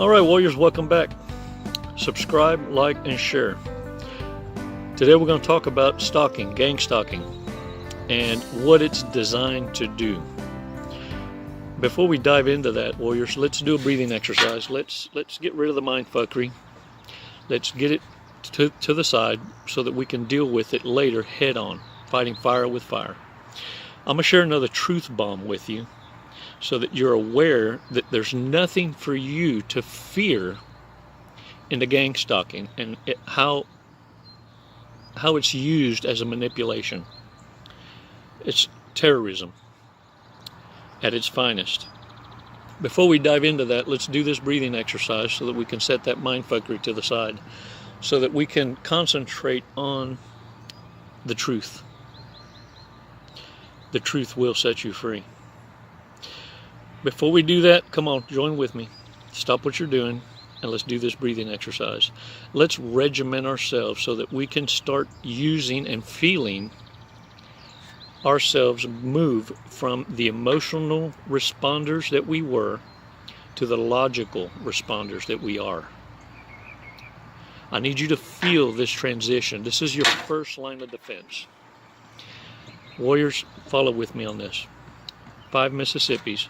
Alright, warriors, welcome back. Subscribe, like, and share. Today we're going to talk about stalking, gang stalking, and what it's designed to do. Before we dive into that, warriors, let's do a breathing exercise. Let's get rid of the mindfuckery. Let's get it to the side so that we can deal with it later head on, fighting fire with fire. I'm going to share another truth bomb with you so that you're aware that there's nothing for you to fear in the gang stalking and how it's used as a manipulation. It's terrorism at its finest. Before we dive into that, let's do this breathing exercise so that we can set that mindfuckery to the side, so that we can concentrate on the truth. The truth will set you free. Before we do that, come on, join with me. Stop what you're doing and let's do this breathing exercise. Let's regiment ourselves so that we can start using and feeling ourselves move from the emotional responders that we were to the logical responders that we are. I need you to feel this transition. This is your first line of defense. Warriors, follow with me on this. 5 Mississippis.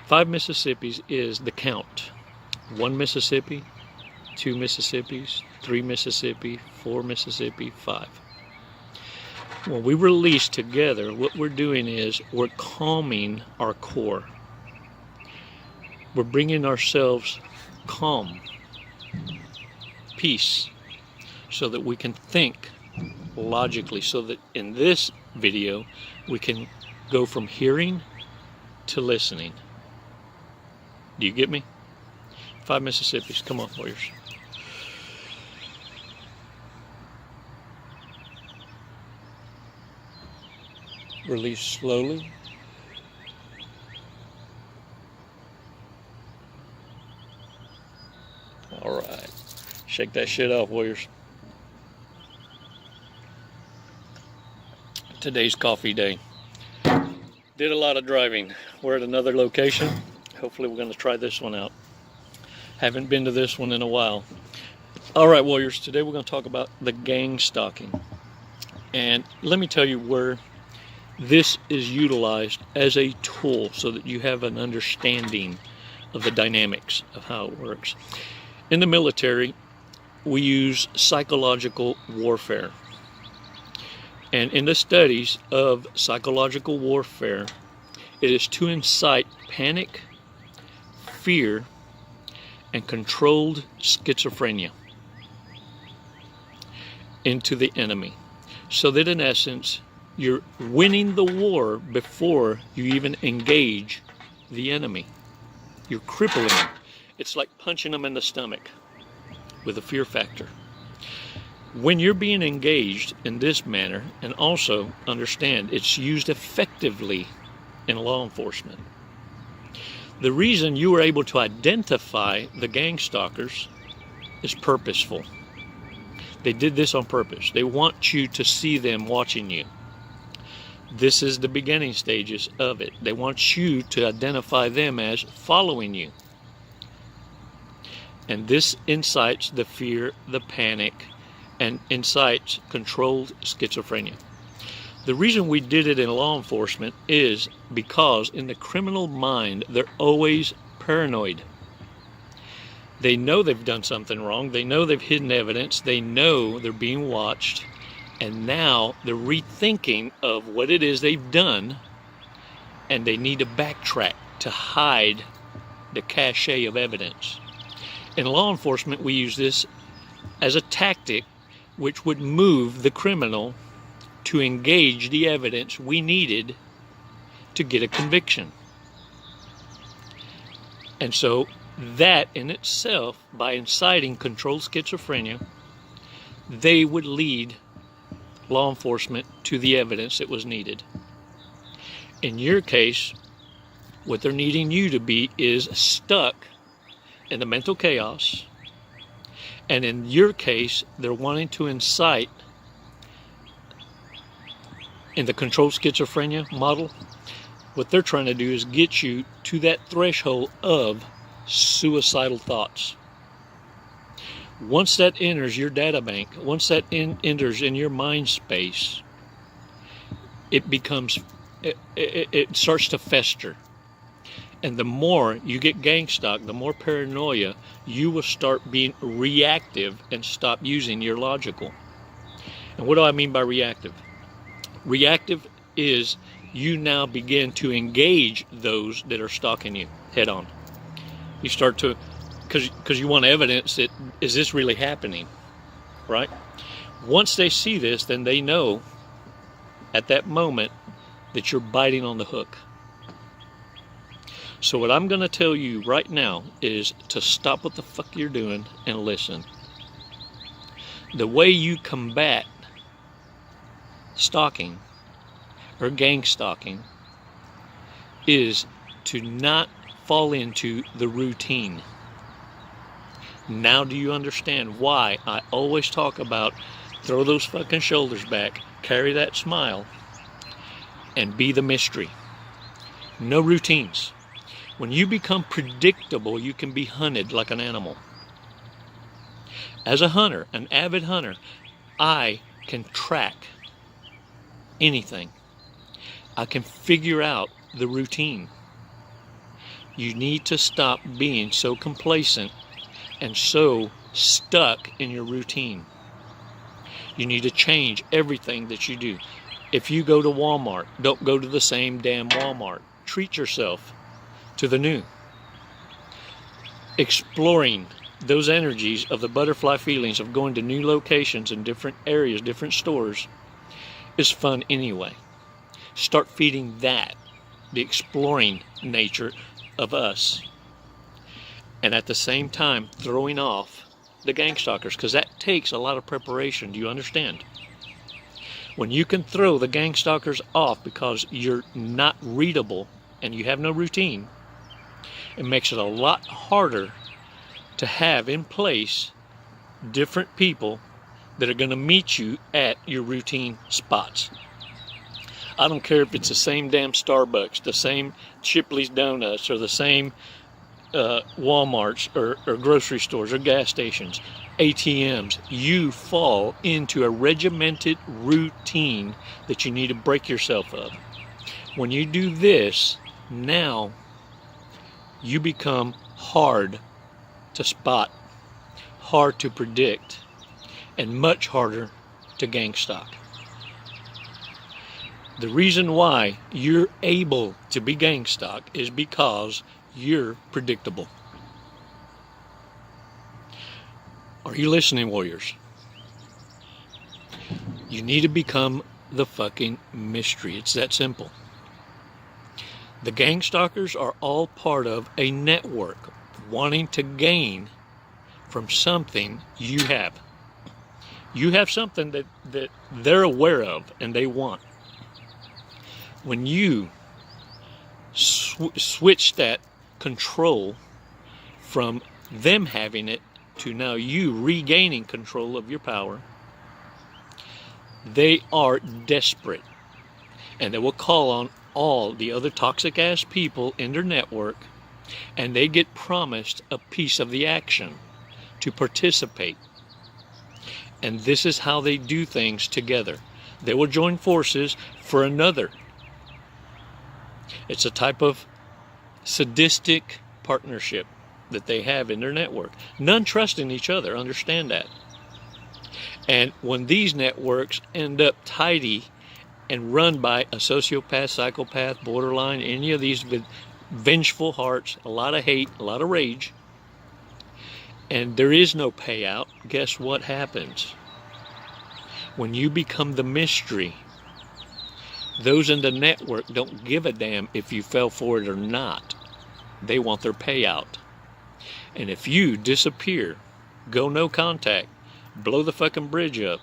5 Mississippis is the count. 1 Mississippi, 2 Mississippis, 3 Mississippi, 4 Mississippi, 5. When we release together, what we're doing is we're calming our core. We're bringing ourselves calm, peace, so that we can think logically, so that in this video we can go from hearing to listening. Do you get me? 5 Mississippis. Come on, warriors. Release slowly. All right. Shake that shit off, warriors. Today's coffee day. Did a lot of driving. We're at another location. Hopefully we're going to try this one out. Haven't been to this one in a while. All right, warriors. Today we're going to talk about the gang stalking. And let me tell you where this is utilized as a tool so that you have an understanding of the dynamics of how it works. In the military, we use psychological warfare. And in the studies of psychological warfare, it is to incite panic, fear, and controlled schizophrenia into the enemy. So that in essence, you're winning the war before you even engage the enemy. You're crippling them. It's like punching them in the stomach with a fear factor. When you're being engaged in this manner, and also understand it's used effectively in law enforcement. The reason you were able to identify the gang stalkers is purposeful. They did this on purpose. They want you to see them watching you. This is the beginning stages of it. They want you to identify them as following you. And this incites the fear, the panic, and incites controlled schizophrenia. The reason we did it in law enforcement is because in the criminal mind, they're always paranoid. They know they've done something wrong. They know they've hidden evidence. They know they're being watched. And now they're rethinking of what it is they've done, and they need to backtrack to hide the cachet of evidence. In law enforcement, we use this as a tactic which would move the criminal to engage the evidence we needed to get a conviction. And so that in itself, by inciting controlled schizophrenia, they would lead law enforcement to the evidence that was needed. In your case, what they're needing you to be is stuck in the mental chaos. And in your case, they're wanting to incite, in the controlled schizophrenia model, what they're trying to do is get you to that threshold of suicidal thoughts. Once that enters your data bank, once that enters in your mind space, it starts to fester. And the more you get gang stalked, the more paranoia, you will start being reactive and stop using your logical. And what do I mean by reactive? Reactive is you now begin to engage those that are stalking you head on. You start to, because you want evidence that, is this really happening, right? Once they see this, then they know at that moment that you're biting on the hook. So what I'm going to tell you right now is to stop what the fuck you're doing and listen. The way you combat stalking or gang stalking is to not fall into the routine. Now do you understand why I always talk about throw those fucking shoulders back, carry that smile, and be the mystery? No routines. When you become predictable, you can be hunted like an animal. As a hunter, an avid hunter, I can track anything. I can figure out the routine. You need to stop being so complacent and so stuck in your routine. You need to change everything that you do. If you go to Walmart, don't go to the same damn Walmart. Treat yourself to the new. Exploring those energies of the butterfly feelings of going to new locations in different areas, different stores, is fun anyway. Start feeding that, the exploring nature of us. And at the same time, throwing off the gang stalkers, because that takes a lot of preparation. Do you understand? When you can throw the gang stalkers off because you're not readable and you have no routine, it makes it a lot harder to have in place different people that are going to meet you at your routine spots. I don't care if it's the same damn Starbucks, the same Chipley's Donuts, or the same Walmarts or grocery stores or gas stations, ATMs. You fall into a regimented routine that you need to break yourself of. When you do this, now you become hard to spot, hard to predict, and much harder to gang stalk. The reason why you're able to be gang stalked is because you're predictable. Are you listening, warriors? You need to become the fucking mystery. It's that simple. The gang stalkers are all part of a network wanting to gain from something you have. You have something that they're aware of and they want. When you switch that control from them having it to now you regaining control of your power, they are desperate. And they will call on all the other toxic ass people in their network, and they get promised a piece of the action to participate. And this is how they do things together. They will join forces for another. It's a type of sadistic partnership that they have in their network. None trusting each other, understand that. And when these networks end up tidy and run by a sociopath, psychopath, borderline, any of these with vengeful hearts, a lot of hate, a lot of rage, and there is no payout, guess what happens? When you become the mystery, those in the network don't give a damn if you fell for it or not. They want their payout. And if you disappear, go no contact, blow the fucking bridge up,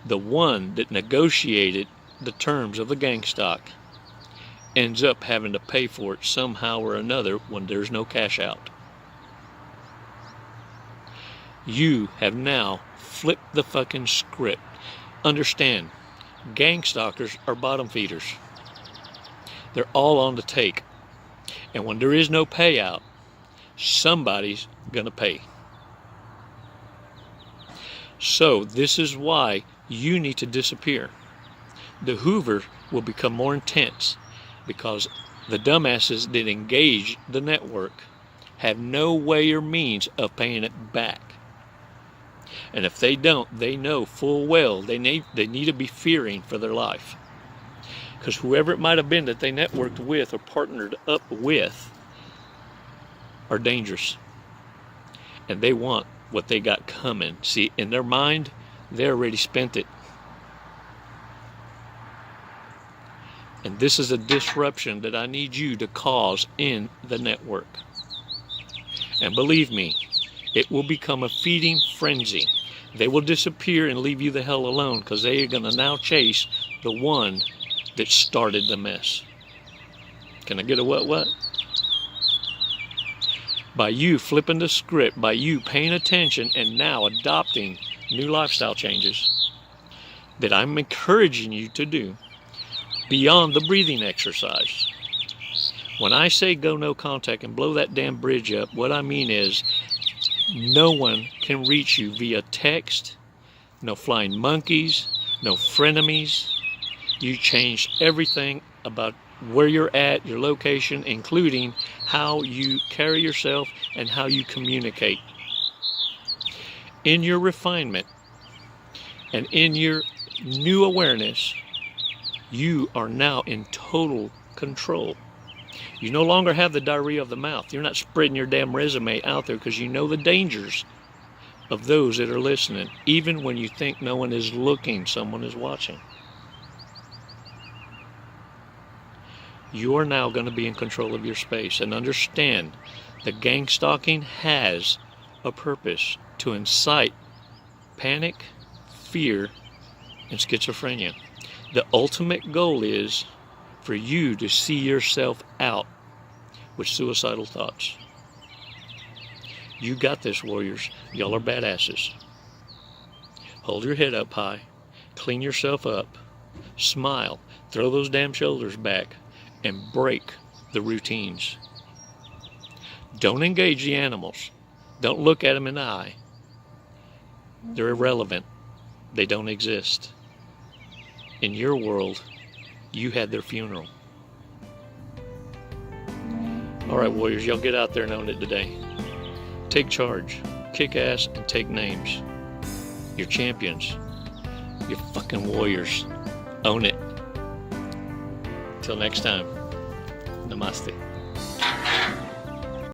the one that negotiated the terms of the gang stalk ends up having to pay for it somehow or another when there's no cash out. You have now flipped the fucking script. Understand, gang stalkers are bottom feeders. They're all on the take. And when there is no payout, somebody's going to pay. So this is why you need to disappear. The Hoover will become more intense because the dumbasses that engage the network have no way or means of paying it back. And if they don't, they know full well they need to be fearing for their life. Because whoever it might have been that they networked with or partnered up with are dangerous. And they want what they got coming. See, in their mind, they already spent it. And this is a disruption that I need you to cause in the network. And believe me, it will become a feeding frenzy. They will disappear and leave you the hell alone because they are going to now chase the one that started the mess. Can I get a what? By you flipping the script, by you paying attention and now adopting new lifestyle changes that I'm encouraging you to do beyond the breathing exercise. When I say go no contact and blow that damn bridge up, what I mean is no one can reach you via text, no flying monkeys, no frenemies. You change everything about where you're at, your location, including how you carry yourself and how you communicate. In your refinement and in your new awareness, you are now in total control. You no longer have the diarrhea of the mouth. You're not spreading your damn resume out there because you know the dangers of those that are listening. Even when you think no one is looking, someone is watching. You are now going to be in control of your space, and understand that gangstalking has a purpose: to incite panic, fear, and schizophrenia. The ultimate goal is for you to see yourself out with suicidal thoughts. You got this, warriors. Y'all are badasses. Hold your head up high, clean yourself up, smile, throw those damn shoulders back, and break the routines. Don't engage the animals. Don't look at them in the eye. They're irrelevant. They don't exist. In your world, you had their funeral. All right, warriors, y'all get out there and own it today. Take charge, kick ass, and take names. You're champions. You're fucking warriors. Own it. Till next time, namaste.